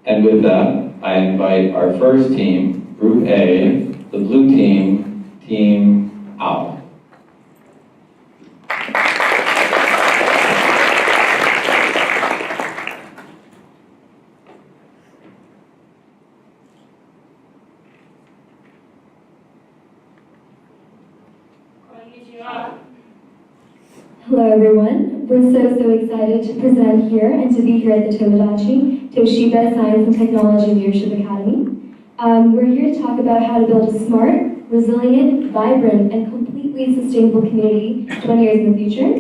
And with that, I invite our first team, Group A, the blue team, Team Owl. Hello everyone, we're so excited to present here and to be here at the Tomodachi Toshiba Science and Technology Leadership Academy. We're here to talk about how to build a smart, resilient, vibrant, and completely sustainable community 20 years in the future.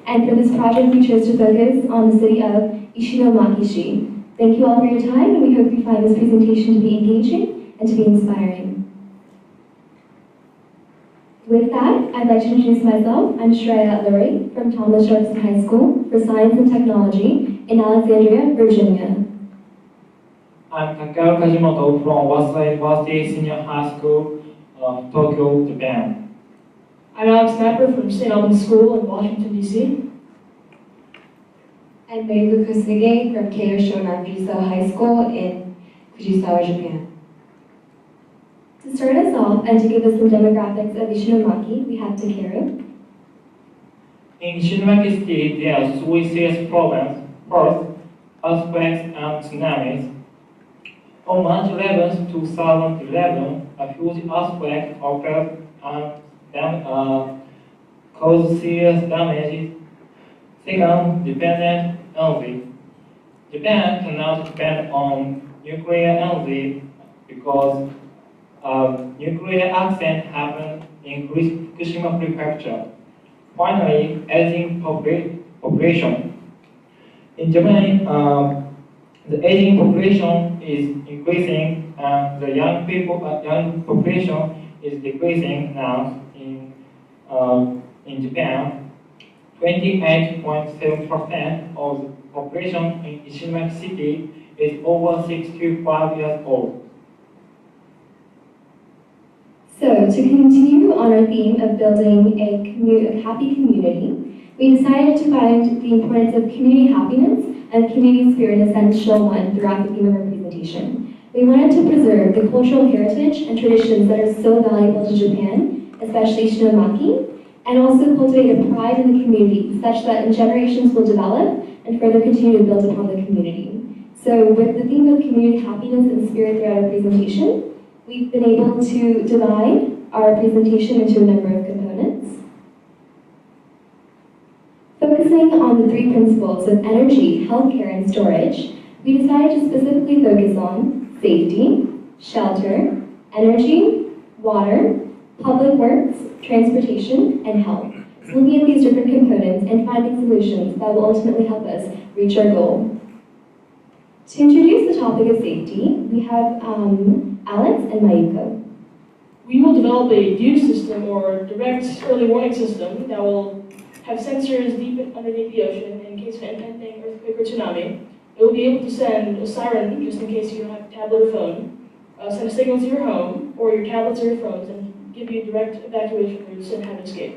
And for this project, we chose to focus on the city of Ishinomiaki-shi. Thank you all for your time, and we hope you find this presentation to be engaging and to be inspiring. With that, I'd like to introduce myself. I'm Shreya Lurie from Thomas Jefferson High School for Science and Technology in Alexandria, Virginia. I'm Takao Kajimoto from Waseda University Senior High School, Tokyo, Japan. I'm Alex Knapper from St. Albans School in Washington, D.C. I'm Mayuko Kosuge from Keio Shonan Fuso High School in Fujisawa, Japan. To start us off and to give us some demographics of Ishinomaki, we have Takeru. In Ishinomaki City, there are three serious problems: first, earthquakes and tsunamis. On March 11, 2011, a huge earthquake occurred and caused serious damage. Second, dependent energy. Japan cannot depend on nuclear energy because nuclear accident happened in Fukushima Prefecture. Finally, aging population. In Japan, the aging population is increasing and the young population is decreasing now in Japan. 28.7% of the population in Ishinomaki City is over 65 years old. So, to continue on our theme of building a happy community, we decided to find the importance of community happiness and community spirit an essential one throughout the theme of our presentation. We wanted to preserve the cultural heritage and traditions that are so valuable to Japan, especially Ishinomaki, and also cultivate a pride in the community such that generations will develop and further continue to build upon the community. So with the theme of community happiness and spirit throughout our presentation, we've been able to divide our presentation into a number of components. Focusing on the three principles of energy, healthcare, and storage, we decided to specifically focus on safety, shelter, energy, water, public works, transportation, and health. So looking at these different components and finding solutions that will ultimately help us reach our goal. To introduce the topic of safety, we have Alex and Mayuko. We will develop a DEW system, or direct early warning system, that will have sensors deep underneath the ocean in case of impending earthquake or tsunami. It will be able to send a siren just in case you don't have a tablet or phone, send a signal to your home or your tablets or your phones, and give you direct evacuation routes and how to escape.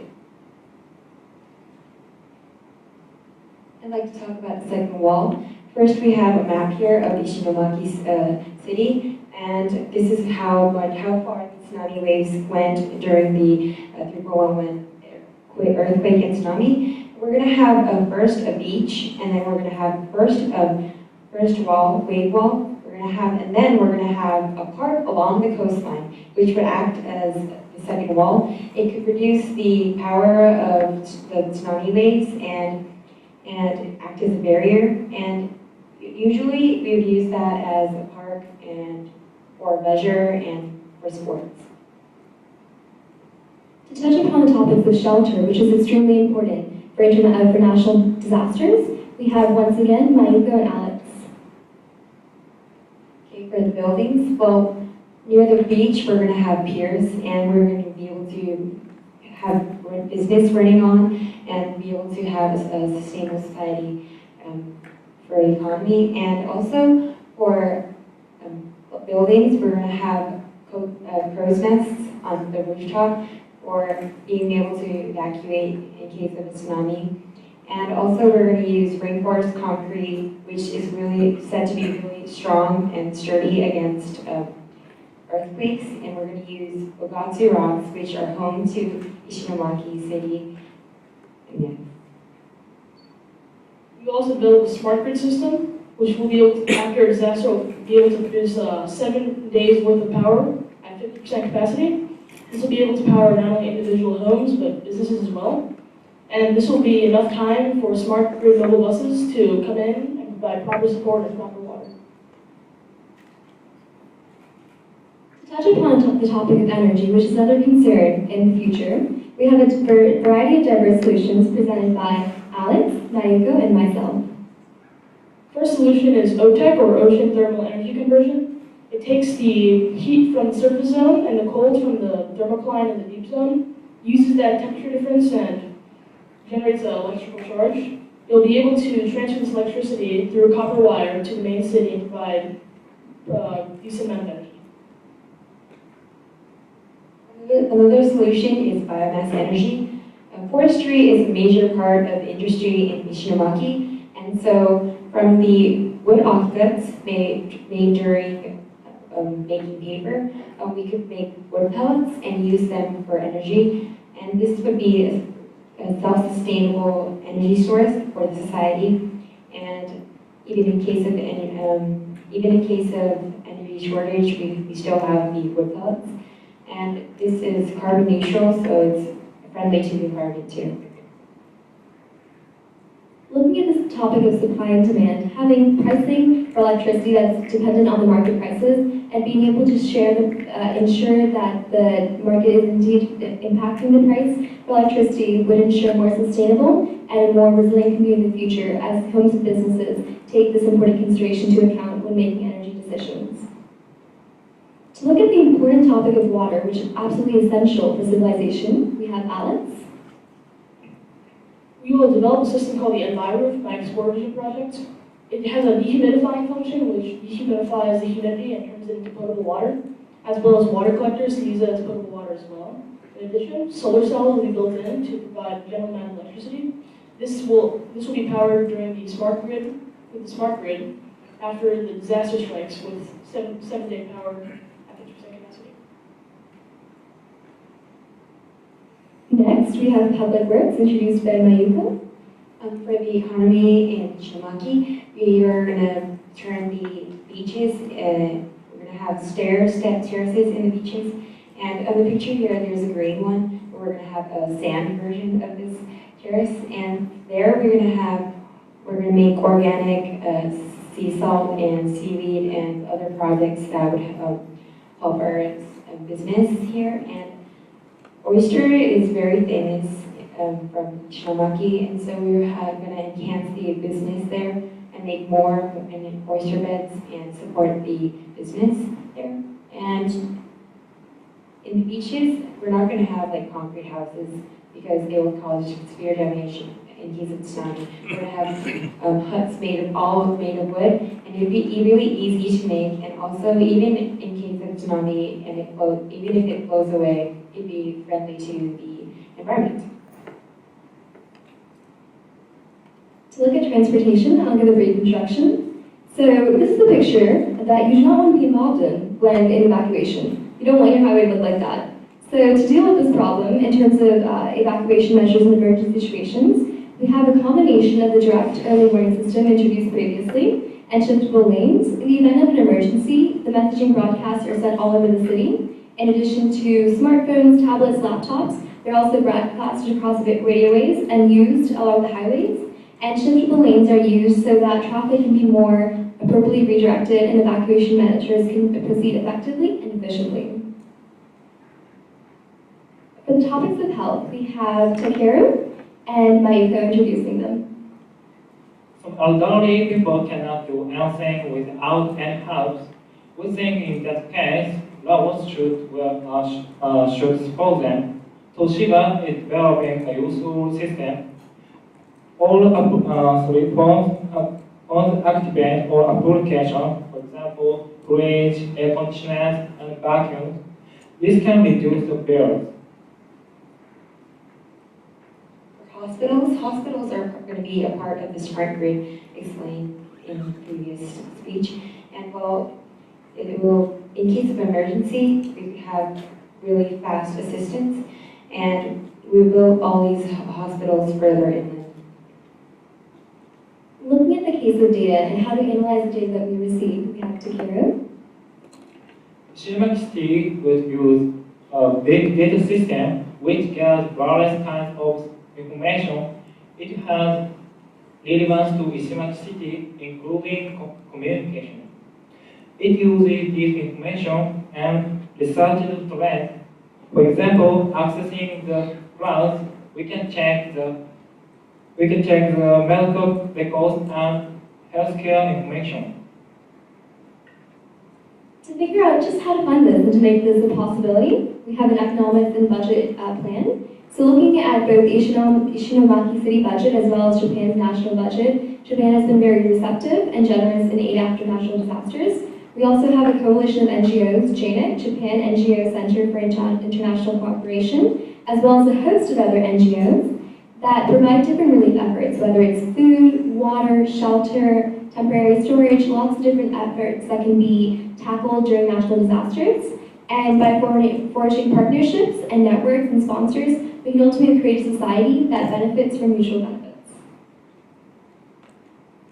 I'd like to talk about the second wall. First, we have a map here of Ishinomaki City, and this is how far the tsunami waves went during the 3.11 earthquake and tsunami. We're going to have first a beach, and then we're going to have first wall, wave wall. And then we're going to have a park along the coastline, which would act as the second wall. It could reduce the power of the tsunami waves and act as a barrier. And usually we would use that as a park and for leisure and for sports. To touch upon the topics of shelter, which is extremely important for national disasters, we have once again Mayuko and Alex. For the buildings, well, near the beach, we're going to have piers, and we're going to be able to have business running on and be able to have a sustainable society for the economy. And also for buildings, we're going to have crow's nests the rooftop, or being able to evacuate in case of a tsunami. And also we're going to use reinforced concrete, which is really said to be really strong and sturdy against earthquakes. And we're going to use Ogatsu rocks, which are home to Ishinomaki City. Yeah. We also built a smart grid system, which will be able to, after a disaster, will be able to produce 7 days worth of power at 50% capacity. This will be able to power not only individual homes, but businesses as well. And this will be enough time for smart grid mobile buses to come in and provide proper support and proper water. To touch upon the topic of energy, which is another concern in the future, we have a variety of diverse solutions presented by Alex, Mayuko, and myself. First solution is OTEC, or Ocean Thermal Energy Conversion. It takes the heat from the surface zone and the cold from the thermocline in the deep zone, uses that temperature difference and generates an electrical charge. You'll be able to transfer this electricity through a copper wire to the main city and provide a decent amount of energy. Another solution is biomass energy. Forestry is a major part of industry in Ishinomaki, and so from the wood offcuts made during making paper, we could make wood pellets and use them for energy, and this would be a self-sustainable energy source for the society. And even in case of energy shortage, we still have the wood pellets. And this is carbon neutral, so it's friendly to the environment too. Looking at this topic of supply and demand, having pricing for electricity that's dependent on the market prices, and being able to ensure that the market is indeed impacting the price for electricity would ensure more sustainable and a more resilient community in the future as homes and businesses take this important consideration to account when making energy decisions. To look at the important topic of water, which is absolutely essential for civilization, we have Alex. We will develop a system called the EnviroRoof by Explorer Vision Project. It has a dehumidifying function, which dehumidifies the humidity and turns it into potable water, as well as water collectors to use it as potable water as well. In addition, solar cells will be built in to provide general amount of electricity. This will be powered during the smart grid, after the disaster strikes with 7-day power at 50% capacity. Next, we have Public Works, introduced by Mayuko. For the economy in Ishinomaki, we are going to turn the beaches, we're going to have step terraces in the beaches. And on the picture here, there's a green one, where we're going to have a sand version of this terrace. And there we're going to make organic sea salt and seaweed and other projects that would help our business here. And oyster is very famous from Ishinomaki, and so we're going to enhance the business there and make more oyster beds and support the business there. And in the beaches, we're not going to have like concrete houses because they will cause severe damage in case of tsunami. We're going to have huts all made of wood, and it'd be really easy to make. And also, even in case of tsunami, and even if it flows away, it'd be friendly to the environment. To look at transportation, I'll give a brief introduction. So this is a picture that you do not want to be involved in when in evacuation. You don't want your highway to look like that. So to deal with this problem, in terms of evacuation measures in emergency situations, we have a combination of the direct early warning system introduced previously and shiftable lanes. In the event of an emergency, the messaging broadcasts are sent all over the city. In addition to smartphones, tablets, laptops, they're also broadcasted across radio waves and used along the highways. And shiftable lanes are used so that traffic can be more appropriately redirected and evacuation measures can proceed effectively and efficiently. For the topics of health, we have Takeru and Mayuko introducing them. So elderly people cannot do anything without any help. We think in that case, robots should support them. Toshiba is developing a useful system. All phones activate all applications, for example, fridge, air conditioners, and vacuums. This can reduce the bills. For hospitals. Hospitals are going to be a part of the smart grid explained in the previous speech. And well, it will, in case of emergency, we have really fast assistance, and we built all these hospitals further inland. Looking at the case of data and how to analyze the data that we receive, we have Takiro. Ishimaki City will use a big data system which gathers various kinds of information. It has relevance to Ishimaki City, including communication. It uses this information and researches trends. For example, accessing the clouds, we can check the medical records and healthcare information. To figure out just how to fund this and to make this a possibility, we have an economics and budget plan. So looking at both the Ishinomaki city budget as well as Japan's national budget, Japan has been very receptive and generous in aid after natural disasters. We also have a coalition of NGOs, JNIC, Japan NGO Center for International Cooperation, as well as a host of other NGOs that provide different relief efforts, whether it's food, water, shelter, temporary storage, lots of different efforts that can be tackled during natural disasters. And by forging partnerships and networks and sponsors, we can ultimately create a society that benefits from mutual benefits.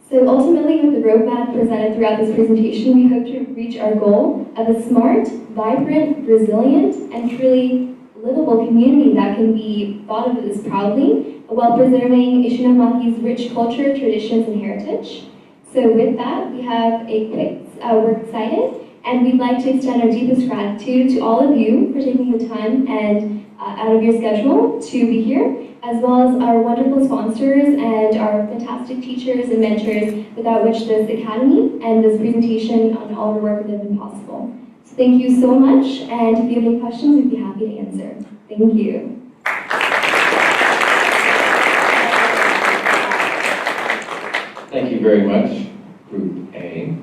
So ultimately, with the roadmap presented throughout this presentation, we hope to reach our goal of a smart, vibrant, resilient, and truly livable community that can be thought of as proudly, while preserving Ishinomaki's rich culture, traditions, and heritage. So with that, we have a quick, we're excited, and we'd like to extend our deepest gratitude to all of you for taking the time and out of your schedule to be here, as well as our wonderful sponsors and our fantastic teachers and mentors, without which this academy and this presentation on all of our work would have been possible. So thank you so much, and if you have any questions, we'd be happy to answer. Thank you. Thank you very much, Group A.